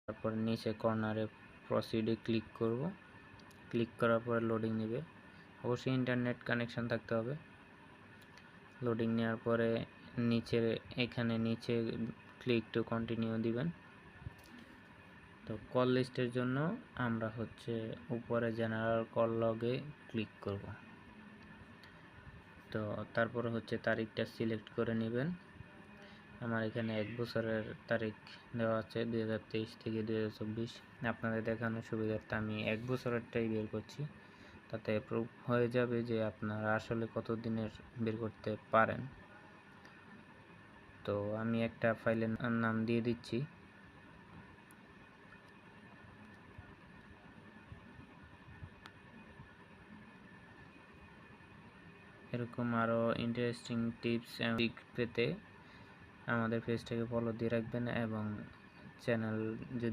তারপর নিচে কর্নারে প্রসিডে ক্লিক করব। ক্লিক করার পরে লোডিং নেবে, অবশ্যই ইন্টারনেট কানেকশন থাকতে হবে। লোডিং নেওয়ার পরে এখানে নিচে ক্লিক টু কন্টিনিউ দিবেন। তো কল লিস্টের জন্য আমরা উপরে জেনারেল কল লগে ক্লিক করব। তো তারপরে তারিখটা সিলেক্ট করে নেবেন। আমার এখানে 1 বছরের তারিখ দেওয়া আছে, 2023 থেকে 2024। আপনাদের দেখানোর সুবিধার্থে আমি 1 বছরেরটাই বের করছি, তাতে প্রুফ হয়ে যাবে যে আপনারা আসলে কত দিনের বের করতে পারেন। তো আমি একটা ফাইলের নাম দিয়ে দিচ্ছি। এরকম আরও ইন্টারেস্টিং টিপস পেতে আমাদের পেজটাকে ফলো দিয়ে রাখবেন এবং চ্যানেল যদি